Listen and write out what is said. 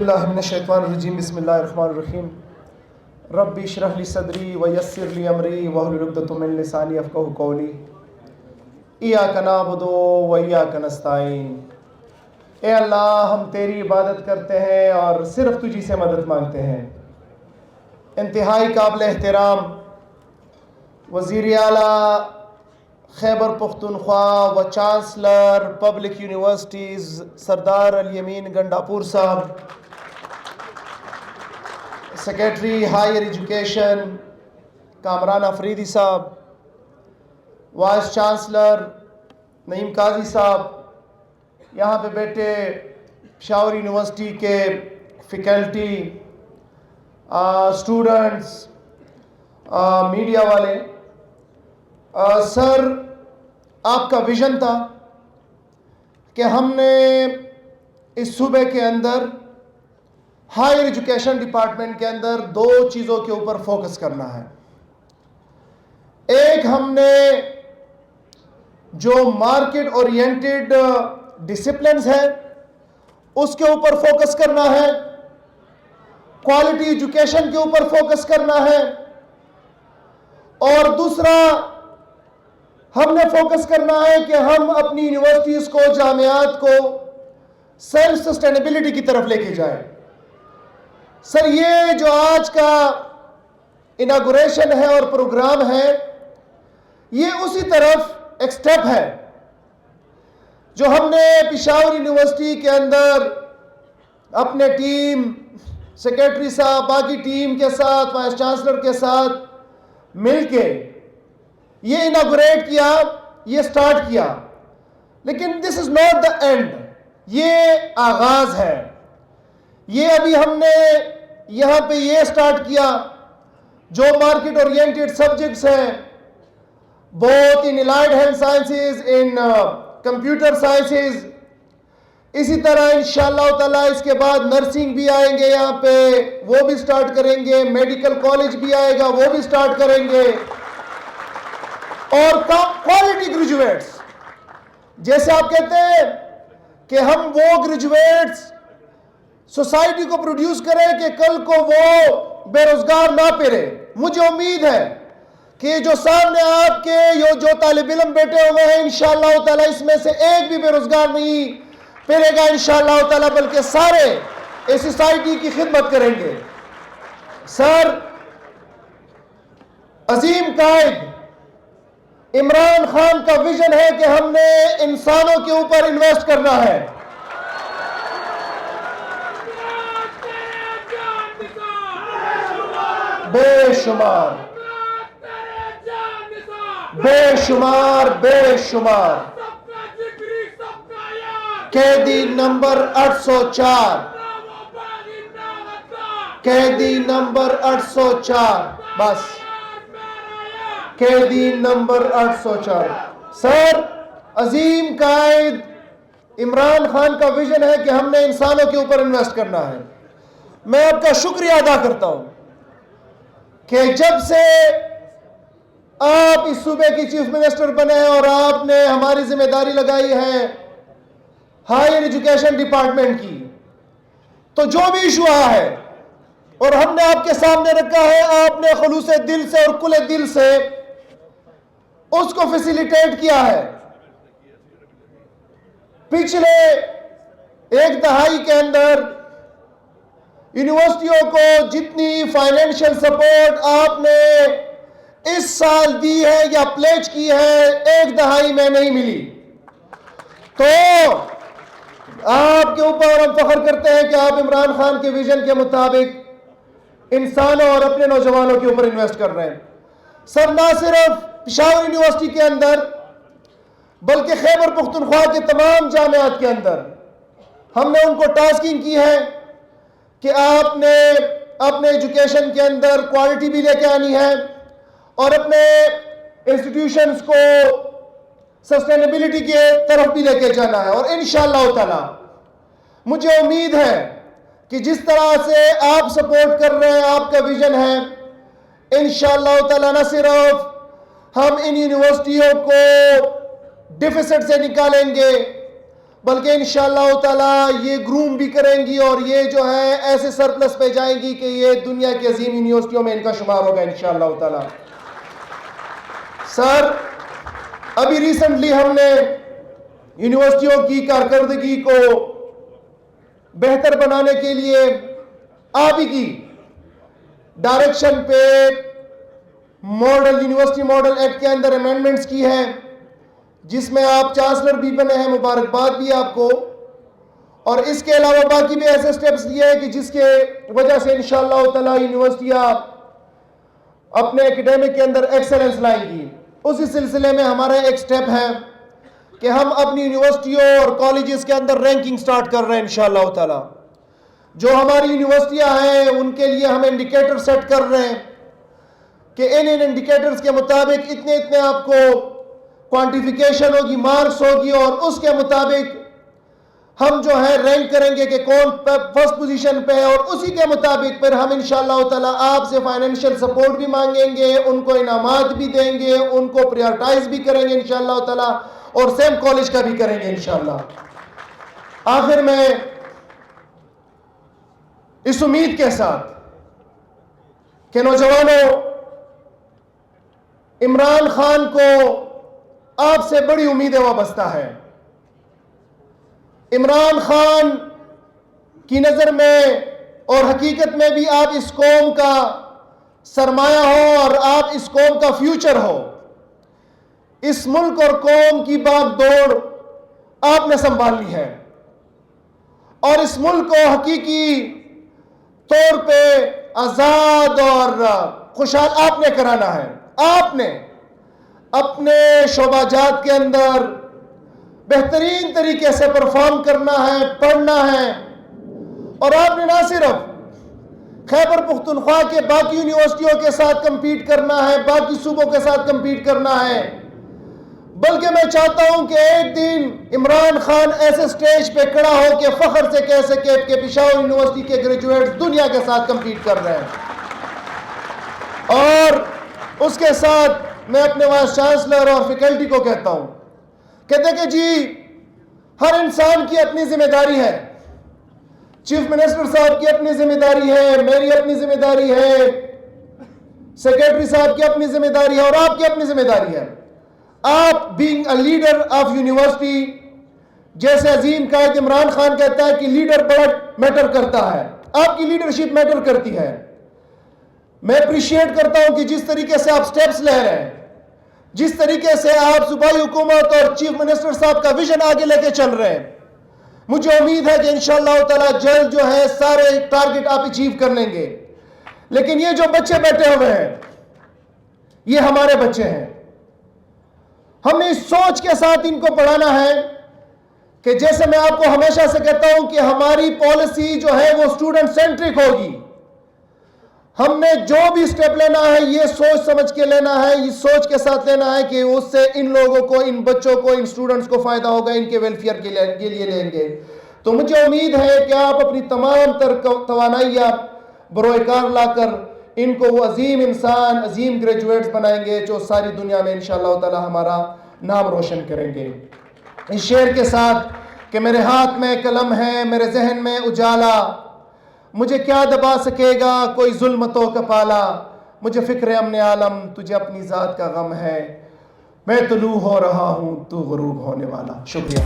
اللہ من الشیطان الرجیم بسم اللہ الرحمن الرحیم ربی اشرح لی صدری ویسر لی امری واحلل عقدۃ من لسانی یفقہوا قولی ایاک نعبد و ایاک نستعین۔ اے اللہ، ہم تیری عبادت کرتے ہیں اور صرف تجھی سے مدد مانگتے ہیں۔ انتہائی قابل احترام وزیر اعلیٰ خیبر پختونخوا و چانسلر پبلک یونیورسٹیز سردار الیمین گنڈاپور صاحب، secretary higher education Kamran Afridi صاحب، وائس چانسلر نعیم قاضی صاحب، یہاں پہ بیٹھے پشاور یونیورسٹی کے فیکلٹی، اسٹوڈنٹس، میڈیا والے، سر آپ کا ویژن تھا کہ ہم نے اس صوبے کے اندر ہائر ایجوکیشن ڈپارٹمنٹ کے اندر دو چیزوں کے اوپر فوکس کرنا ہے۔ ایک، ہم نے جو مارکیٹ اورینٹڈ ڈسپلنز ہے اس کے اوپر فوکس کرنا ہے، کوالٹی ایجوکیشن کے اوپر فوکس کرنا ہے، اور دوسرا ہم نے فوکس کرنا ہے کہ ہم اپنی یونیورسٹیز کو، جامعات کو سیلف سسٹینیبلٹی کی طرف لے کے جائیں۔ سر، یہ جو آج کا اناگوریشن ہے اور پروگرام ہے، یہ اسی طرف ایک سٹیپ ہے جو ہم نے پشاور یونیورسٹی کے اندر اپنے ٹیم، سیکریٹری صاحب، باقی ٹیم کے ساتھ، وائس چانسلر کے ساتھ مل کے یہ اناگوریٹ کیا، یہ سٹارٹ کیا۔ لیکن دس از ناٹ دا اینڈ، یہ آغاز ہے۔ یہ ابھی ہم نے یہاں پہ یہ سٹارٹ کیا، جو مارکیٹ اورینٹڈ سبجیکٹس ہیں، بہت in allied health sciences, in computer sciences, اسی طرح انشاءاللہ تعالیٰ اس کے بعد نرسنگ بھی آئیں گے یہاں پہ، وہ بھی سٹارٹ کریں گے، میڈیکل کالج بھی آئے گا، وہ بھی سٹارٹ کریں گے، اور کوالٹی گریجویٹس، جیسے آپ کہتے ہیں کہ ہم وہ گریجویٹس سوسائٹی کو پروڈیوس کریں کہ کل کو وہ بے روزگار نہ پھرے۔ مجھے امید ہے کہ جو سامنے آپ کے جو طالب علم بیٹھے ہوئے ہیں، انشاءاللہ تعالیٰ اس میں سے ایک بھی بے روزگار نہیں پھرے گا انشاءاللہ تعالیٰ، بلکہ سارے اس سوسائٹی کی خدمت کریں گے۔ سر، عظیم قائد عمران خان کا ویژن ہے کہ ہم نے انسانوں کے اوپر انویسٹ کرنا ہے۔ بے شمار بے شمار بے شمار قیدی نمبر 804، قیدی نمبر 804، بس قیدی نمبر 804۔ سر، عظیم قائد عمران خان کا ویژن ہے کہ ہم نے انسانوں کے اوپر انویسٹ کرنا ہے۔ میں آپ کا شکریہ ادا کرتا ہوں کہ جب سے آپ اس صوبے کی چیف منسٹر بنے اور آپ نے ہماری ذمہ داری لگائی ہے ہائر ایجوکیشن ڈپارٹمنٹ کی، تو جو بھی ایشو آیا ہے اور ہم نے آپ کے سامنے رکھا ہے، آپ نے خلوص دل سے اور کل دل سے اس کو فیسیلیٹیٹ کیا ہے۔ پچھلے ایک دہائی کے اندر یونیورسٹیوں کو جتنی فائنینشیل سپورٹ آپ نے اس سال دی ہے یا پلیج کی ہے، ایک دہائی میں نہیں ملی۔ تو آپ کے اوپر ہم فخر کرتے ہیں کہ آپ عمران خان کے ویژن کے مطابق انسانوں اور اپنے نوجوانوں کے اوپر انویسٹ کر رہے ہیں۔ سر، نہ صرف پشاور یونیورسٹی کے اندر بلکہ خیبر پختونخوا کے تمام جامعات کے اندر ہم نے ان کو ٹاسکنگ کی ہے کہ آپ نے اپنے ایجوکیشن کے اندر کوالٹی بھی لے کے آنی ہے اور اپنے انسٹیٹیوشنز کو سسٹینیبلٹی کے طرف بھی لے کے جانا ہے۔ اور انشاءاللہ تعالیٰ مجھے امید ہے کہ جس طرح سے آپ سپورٹ کر رہے ہیں، آپ کا ویژن ہے، انشاءاللہ تعالیٰ نہ صرف ہم ان یونیورسٹیوں کو ڈیفیسٹ سے نکالیں گے بلکہ انشاءاللہ تعالی یہ گروم بھی کریں گی اور یہ جو ہے ایسے سرپلس پہ جائیں گی کہ یہ دنیا کی عظیم یونیورسٹیوں میں ان کا شمار ہوگا انشاءاللہ تعالی. سر ابھی ریسنٹلی ہم نے یونیورسٹیوں کی کارکردگی کو بہتر بنانے کے لیے آپ ہی کی ڈائریکشن پہ یونیورسٹی ماڈل ایکٹ کے اندر امینڈمنٹس کی ہیں جس میں آپ چانسلر بھی بنے ہیں, مبارکباد بھی آپ کو. اور اس کے علاوہ باقی بھی ایسے سٹیپس لیے ہیں کہ جس کے وجہ سے انشاءاللہ تعالی یونیورسٹیاں اپنے ایکیڈیمک کے اندر ایکسلنس لائیں گی. اسی سلسلے میں ہمارا ایک سٹیپ ہے کہ ہم اپنی یونیورسٹیوں اور کالجز کے اندر رینکنگ سٹارٹ کر رہے ہیں انشاءاللہ تعالی. جو ہماری یونیورسٹیاں ہیں ان کے لیے ہم انڈیکیٹر سیٹ کر رہے ہیں کہ ان انڈیکیٹرز کے مطابق اتنے آپ کو کوانٹیفیکیشن ہوگی, مارکس ہوگی, اور اس کے مطابق ہم جو ہے رینک کریں گے کہ کون فرسٹ پوزیشن پہ ہے, اور اسی کے مطابق پھر ہم انشاءاللہ تعالی آپ سے فائنینشیل سپورٹ بھی مانگیں گے, ان کو انعامات بھی دیں گے, ان کو پریارٹائز بھی کریں گے انشاءاللہ تعالی, اور سیم کالج کا بھی کریں گے انشاءاللہ. آخر میں اس امید کے ساتھ کہ نوجوانوں, عمران خان کو آپ سے بڑی امیدیں وابستہ ہیں. عمران خان کی نظر میں اور حقیقت میں بھی آپ اس قوم کا سرمایہ ہو اور آپ اس قوم کا فیوچر ہو. اس ملک اور قوم کی باغ دوڑ آپ نے سنبھالنی ہے اور اس ملک کو حقیقی طور پہ آزاد اور خوشحال آپ نے کرانا ہے. آپ نے اپنے شعبہ جات کے اندر بہترین طریقے سے پرفارم کرنا ہے, پڑھنا ہے, اور آپ نے نہ صرف خیبر پختونخوا کے باقی یونیورسٹیوں کے ساتھ کمپیٹ کرنا ہے, باقی صوبوں کے ساتھ کمپیٹ کرنا ہے, بلکہ میں چاہتا ہوں کہ ایک دن عمران خان ایسے سٹیج پہ کھڑا ہو کہ فخر سے کہہ سکے کہ پشاور یونیورسٹی کے گریجویٹس دنیا کے ساتھ کمپیٹ کر رہے ہیں. اور اس کے ساتھ میں اپنے وائس چانسلر اور فیکلٹی کو کہتا ہوں کہ دیکھیں جی, ہر انسان کی اپنی ذمہ داری ہے. چیف منسٹر صاحب کی اپنی ذمہ داری ہے, میری اپنی ذمہ داری ہے, سیکریٹری صاحب کی اپنی ذمہ داری ہے, اور آپ کی اپنی ذمہ داری ہے. آپ being a leader of university, جیسے عظیم قائد عمران خان کہتا ہے کہ لیڈر بڑا میٹر کرتا ہے, آپ کی لیڈرشپ میٹر کرتی ہے. میں اپریشیٹ کرتا ہوں کہ جس طریقے سے آپ سٹیپس لے رہے ہیں, جس طریقے سے آپ صوبائی حکومت اور چیف منسٹر صاحب کا ویژن آگے لے کے چل رہے ہیں. مجھے امید ہے کہ انشاءاللہ تعالی جلد جو ہے سارے ٹارگٹ آپ اچیو کر لیں گے. لیکن یہ جو بچے بیٹھے ہوئے ہیں یہ ہمارے بچے ہیں. ہم نے اس سوچ کے ساتھ ان کو پڑھانا ہے کہ جیسے میں آپ کو ہمیشہ سے کہتا ہوں کہ ہماری پالیسی جو ہے وہ اسٹوڈنٹ سینٹرک ہوگی. ہم نے جو بھی سٹیپ لینا ہے یہ سوچ سمجھ کے لینا ہے, یہ سوچ کے ساتھ لینا ہے کہ اس سے ان لوگوں کو, ان بچوں کو, ان سٹوڈنٹس کو فائدہ ہوگا, ان کے ویلفیئر کے لیے لیں گے. تو مجھے امید ہے کہ آپ اپنی تمام تر توانائیاں بروئے کار لا کر ان کو وہ عظیم انسان, عظیم گریجویٹس بنائیں گے جو ساری دنیا میں انشاءاللہ تعالی ہمارا نام روشن کریں گے. اس شعر کے ساتھ کہ میرے ہاتھ میں قلم ہے, میرے ذہن میں اجالا, مجھے کیا دبا سکے گا کوئی ظلمتوں کا پالا, مجھے فکر امن عالم تجھے اپنی ذات کا غم ہے, میں طلوع ہو رہا ہوں تو غروب ہونے والا. شکریہ.